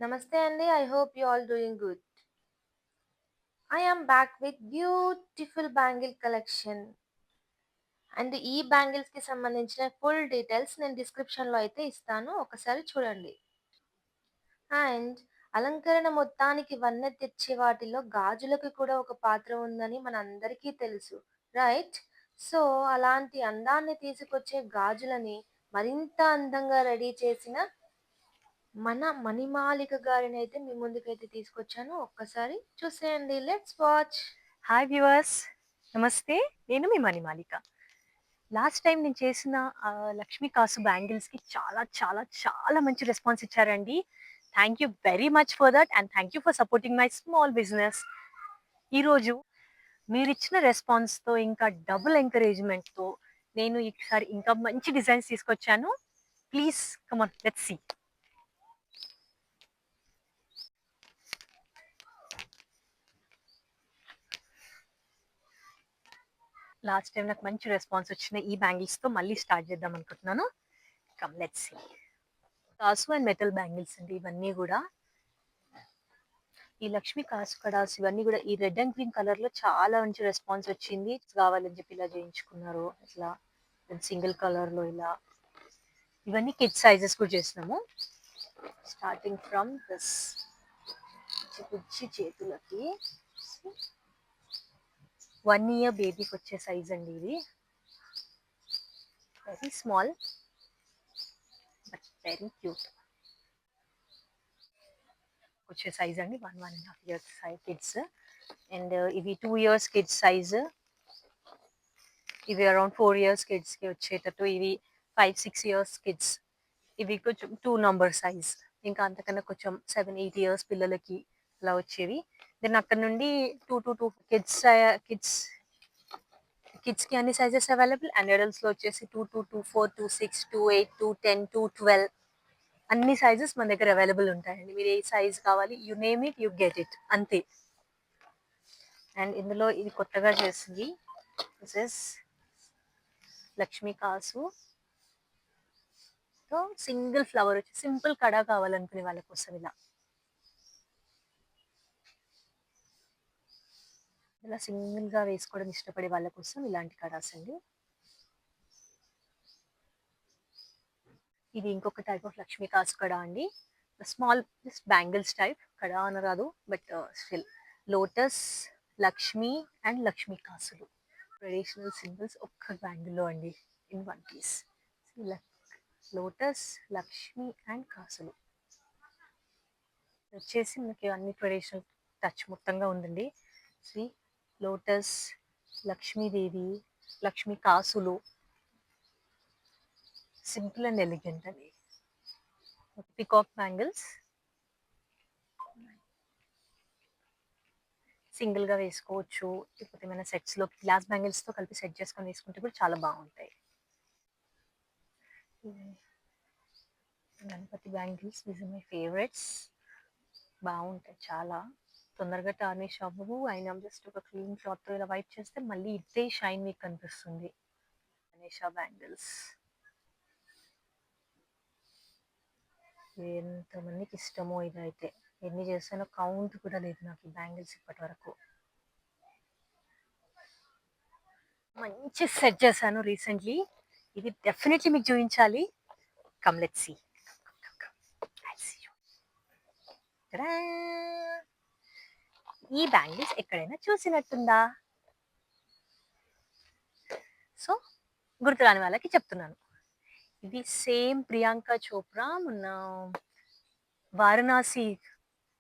Namaste Andy, I hope you all doing good. I am back with beautiful bangle collection. And ఈ bangles కి సంబంధించిన full details నేను description లో అయితే ఇస్తాను, ఒకసారి చూడండి. అండ్ అలంకరణ మొత్తానికి వన్నె తెచ్చే వాటిలో గాజులకు కూడా ఒక పాత్ర ఉందని మనందరికీ తెలుసు, రైట్? సో అలాంటి అందాన్ని తీసుకొచ్చే గాజులని మరింత అందంగా రెడీ చేసిన మన మణిమాలిక గారిని అయితే మీ ముందుకైతే తీసుకొచ్చాను. ఒక్కసారి చూసేయండి, లెట్స్ వాచ్. హాయ్ వ్యూవర్స్, నమస్తే. నేను మీ మణిమాలిక. లాస్ట్ టైం నేను చేసిన లక్ష్మీ కాసు బ్యాంగిల్స్కి చాలా చాలా చాలా మంచి రెస్పాన్స్ ఇచ్చారండి. Thank you very much for that and thank you for supporting my small business. ఈరోజు మీరు ఇచ్చిన రెస్పాన్స్తో ఇంకా డబుల్ ఎంకరేజ్మెంట్తో నేను ఈసారి ఇంకా మంచి డిజైన్స్ తీసుకొచ్చాను. Please come on, let's see. Last time నాకు మంచి రెస్పాన్స్ వచ్చిన ఈ బ్యాంగిల్స్తో మళ్ళీ స్టార్ట్ చేద్దాం అనుకుంటున్నాను. Come let's see. కాసు అండ్ మెటల్ బ్యాంగిల్స్ అండి ఇవన్నీ కూడా. ఈ లక్ష్మీ కాసు కడాస్ ఇవన్నీ కూడా ఈ రెడ్ అండ్ గ్రీన్ కలర్ లో చాలా మంచి రెస్పాన్స్ వచ్చింది. కావాలని చెప్పి ఇలా చేయించుకున్నారు. ఇట్లా సింగిల్ కలర్ లో ఇలా ఇవన్నీ కిడ్ సైజెస్ కూడా చేసినాము. స్టార్టింగ్ ఫ్రమ్ దిస్ బుజ్జి చేతులకి 1 year బేబీకి వచ్చే సైజ్ అండి ఇది. Very small but very cute వచ్చే సైజ్ అండి. 1.5 years కిడ్స్. అండ్ ఇవి 2 years కిడ్స్ సైజ్. ఇవి అరౌండ్ 4 years కిడ్స్కి వచ్చేటట్టు. ఇవి 5-6 years కిడ్స్. ఇవి కొంచెం 2 నంబర్ సైజ్. ఇంకా అంతకన్నా కొంచెం 7-8 years పిల్లలకి అలా వచ్చేవి. దెన్ అక్కడ నుండి 2 కిడ్స్ కిడ్స్ కిడ్స్కి అన్ని సైజెస్ అవైలబుల్. అండ్ అడల్ట్స్లో వచ్చేసి 2-4, 2-6, 2-8, 2-10, 2-12 అన్ని సైజెస్ మన దగ్గర అవైలబుల్ ఉంటాయండి. మీరు ఏ సైజ్ కావాలి, you name it, you get it, అంతే. అండ్ ఇందులో ఇది కొత్తగా చేసింది, దిస్ ఇస్ లక్ష్మీ కాసు తో సింగిల్ ఫ్లవర్ వచ్చి సింపుల్ కడా కావాలనుకునే వాళ్ళ కోసం ఇలా సింగిల్ గా వేసుకోవడం ఇష్టపడే వాళ్ళ కోసం ఇలాంటి కడాస్ అండి. ఇది ఇంకొక టైప్ ఆఫ్ లక్ష్మీ కాసు కడా అండి. స్మాల్ బ్యాంగిల్స్ టైప్ కడా అనరాదు, but still lotus, Lakshmi and Lakshmi కాసులు ట్రెడిషనల్ సింబల్స్ ఒక్క బ్యాంగిల్లో అండి, in one piece. Lotus, Lakshmi and కాసులు వచ్చేసి మనకి అన్ని ట్రెడిషనల్ టచ్ మొత్తంగా ఉందండి. శ్రీ లోటస్, లక్ష్మీదేవి, లక్ష్మీ కాసులు, సింపుల్ అండ్ ఎలిగెంట్ అండి. పికాక్ బ్యాంగిల్స్ సింగిల్ గా వేసుకోవచ్చు, లేకపోతే ఏమైనా సెట్స్ లో గ్లాస్ బ్యాంగిల్స్ తో కలిపి సెట్ చేసుకొని వేసుకుంటే కూడా చాలా బాగుంటాయి. Ganapati bangles, these are my favourites. బాగుంటాయి చాలా, తొందరగా టార్నిష్ అవ్వవు. అయినా జస్ట్ ఒక క్లీన్ క్లాత్ తో ఇలా వైప్ చేస్తే మళ్ళీ ఇదే షైన్ మీకు కనిపిస్తుంది. గణేష బ్యాంగిల్స్ ఎంతమందికి ఇష్టమో ఇదైతే. ఎన్ని చేస్తానో కౌంట్ కూడా లేదు నాకు ఈ బ్యాంగిల్స్ ఇప్పటి వరకు. మంచి సెట్ చేశాను రీసెంట్లీ, ఇది డెఫినెట్లీ మీకు చూపించాలి. Come let's see. ఈ బ్యాంగిల్స్ ఎక్కడైనా చూసినట్టుందా? సో గుర్తు రాని వాళ్ళకి చెప్తున్నాను. ఇది సేమ్ ప్రియాంక చోప్రా మొన్న వారణాసి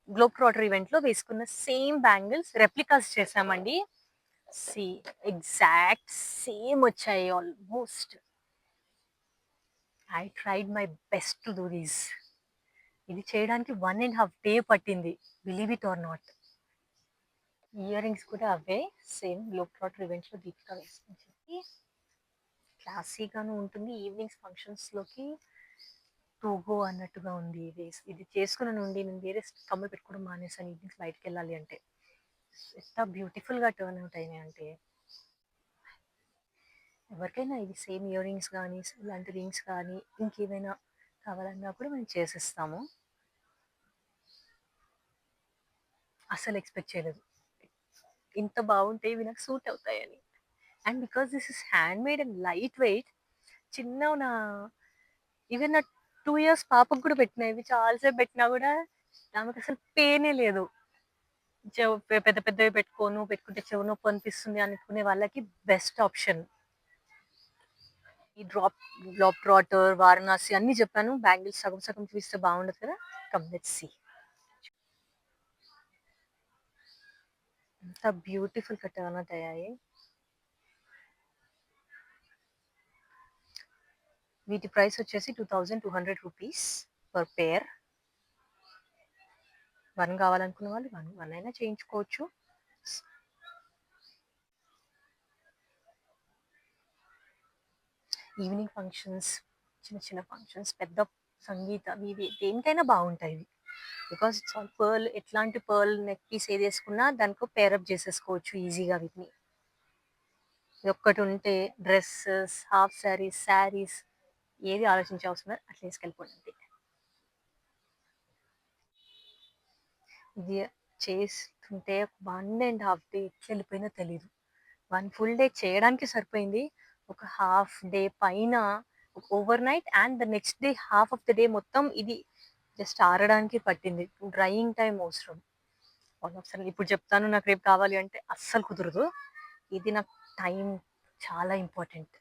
గ్లోబ్ ట్రాటర్ ఈవెంట్ లో వేసుకున్న సేమ్ బ్యాంగిల్స్ రెప్లికాస్ చేసామండి. సి ఎగ్జాక్ట్ సేమ్ వచ్చాయి almost. I tried my best to do these. ఇది చేయడానికి 1.5 day పట్టింది, believe it or not. Ear rings కూడా అవే సేమ్ గ్లోబ్ ట్రాటర్ ఈవెంట్ లో దీపిక వేసుకుని చెప్పి క్లాసీగాను ఉంటుంది. ఈవినింగ్స్ ఫంక్షన్స్ లోకి టూగో అన్నట్టుగా ఉంది. ఇది చేసుకుని నుండి నేను వేరే కమ్మలు పెట్టుకోవడం మానేసాను ఈవినింగ్స్ బయటకు వెళ్ళాలి అంటే. ఎంత బ్యూటిఫుల్ గా టర్న్ అవుట్ అయినాయి అంటే, ఎవరికైనా ఇది సేమ్ ఇయర్ రింగ్స్ కానీ ఇలాంటి రింగ్స్ కానీ ఇంకేమైనా కావాలన్నా కూడా మేము చేసిస్తాము. అసలు ఎక్స్పెక్ట్ చేయలేదు ఇంత బాగుంటాయి ఇవి నాకు సూట్ అవుతాయని. And because this is hand made and light weight, చిన్న నా ఈవెన్ నా 2 ఇయర్స్ పాపకు కూడా పెట్టినా, ఇవి చాలాసేపు పెట్టినా కూడా ఆమెకు అసలు పెయినే లేదు. పెద్ద పెద్దవి పెట్టుకుంటే చెవు నొప్పి అనిపిస్తుంది అనుకునే వాళ్ళకి బెస్ట్ ఆప్షన్. ఈ డ్రాప్ వాటర్, వారణాసి అన్ని చెప్పాను. బ్యాంగిల్స్ సగం సగం చూపిస్తే బాగుండదు కదా. Come let's see. ఎంత బ్యూటిఫుల్ కట్టనట్ అయ్యాయి. వీటి ప్రైస్ వచ్చేసి 2200 రూపీస్ పర్ పేర్. 1 కావాలనుకున్న వాళ్ళు 1 అయినా చేయించుకోవచ్చు. ఈవినింగ్ ఫంక్షన్స్, చిన్న చిన్న ఫంక్షన్స్, పెద్ద సంగీత ఇవి దేనికైనా బాగుంటాయి ఇవి. Because it's all pearl. ఎట్లాంటి పర్ల్ నెక్ పీస్ ఏది వేసుకున్నా దానికో పేరప్ చేసేసుకోవచ్చు ఈజీగా వీటిని. ఇది ఒక్కటి ఉంటే డ్రెస్సెస్, హాఫ్ శారీస్ ఏది ఆలోచించే అవసరం లేదు, అట్లా వేసుకెళ్ళిపోండి అంతే. ఇది చేస్తుంటే 1.5 డే ఎట్లా వెళ్ళిపోయిందో తెలీదు. 1 ఫుల్ డే చేయడానికి సరిపోయింది. ఒక హాఫ్ డే పైన over night and the next day half of the day మొత్తం ఇది జస్ట్ ఆరడానికి పట్టింది. డ్రైయింగ్ టైం అవసరం. ఒకసారి ఇప్పుడు చెప్తాను నాకు రేపు కావాలి అంటే అస్సలు కుదరదు. ఇది నాకు టైం చాలా ఇంపార్టెంట్.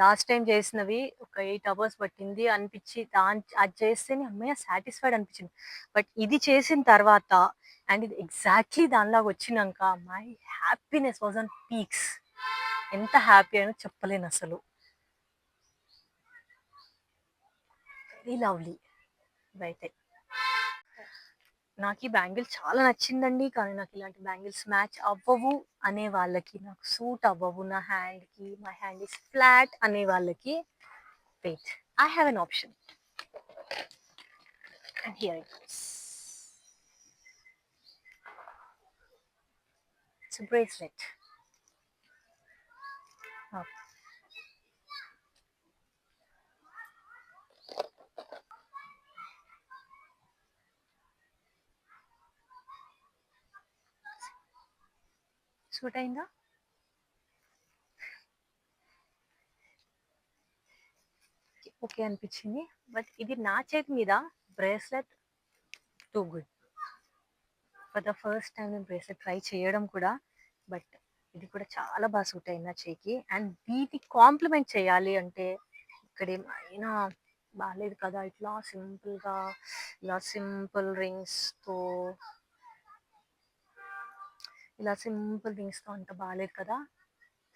లాస్ట్ టైం చేసినవి ఒక 8 అవర్స్ పట్టింది అనిపించి, అది చేస్తేనే అమ్మయ్య సాటిస్ఫైడ్ అనిపించింది. బట్ ఇది చేసిన తర్వాత అండ్ ఇది ఎగ్జాక్ట్లీ దానిలాగా వచ్చినాక my happiness was on peaks. ఎంత హ్యాపీ అయినా చెప్పలేను అసలు. వెరీ లవ్లీ ఇవైతే. నాకు ఈ బ్యాంగిల్ చాలా నచ్చిందండి. కానీ నాకు ఇలాంటి బ్యాంగిల్స్ మ్యాచ్ అవ్వవు అనే వాళ్ళకి, నాకు సూట్ అవ్వవు నా హ్యాండ్కి, మై హ్యాండ్ ఇస్ ఫ్లాట్ అనే వాళ్ళకి, wait, I have an option. And here it is. It's bracelet. Suit అయిందా? ఓకే అనిపించింది. బట్ ఇది నా చేతి మీద bracelet too good. For the first time నేను బ్రేస్లెట్ ట్రై చేయడం కూడా. బట్ ఇది కూడా చాలా బాగా సూట్ అయింది నా చేయికి. అండ్ వీటి కాంప్లిమెంట్ చేయాలి అంటే ఇక్కడ ఏమైనా బాగాలేదు కదా, ఇట్లా సింపుల్గా ఇలా సింపుల్ రింగ్స్తో అంత బాగాలేదు కదా.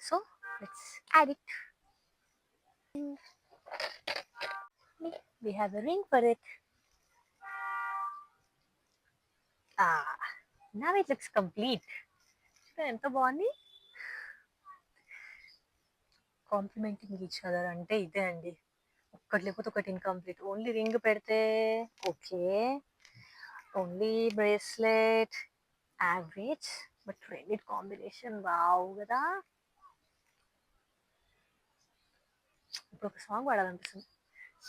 So let's add it. We have a ring for it. Now it looks complete. ఎంత బాగుంది. కాంప్లిమెంటింగ్ ఈచ్ అదర్ అంటే ఇదే అండి. ఒక్కటి లేకపోతే ఒకటి ఇన్కంప్లీట్. ఓన్లీ రింగ్ పెడితే okay, only bracelet average, but రెండిట్ కాంబినేషన్ వావ్ కదా. ఇప్పుడు ఒక సాంగ్ పాడాలనిపిస్తుంది.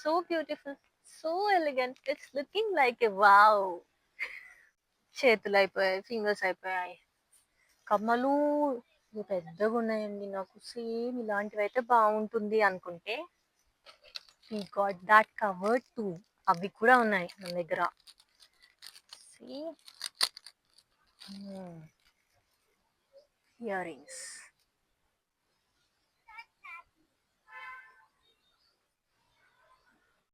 So beautiful, so elegant, it's looking like a wow. చేతులు అయిపోయాయి, ఫింగర్స్ అయిపోయాయి, కమ్మలు ఇవి పెద్దగా ఉన్నాయండి. నాకు సేమ్ ఇలాంటివి అయితే బాగుంటుంది అనుకుంటే we got that covered too. అవి కూడా ఉన్నాయి మన దగ్గర. See, ear rings.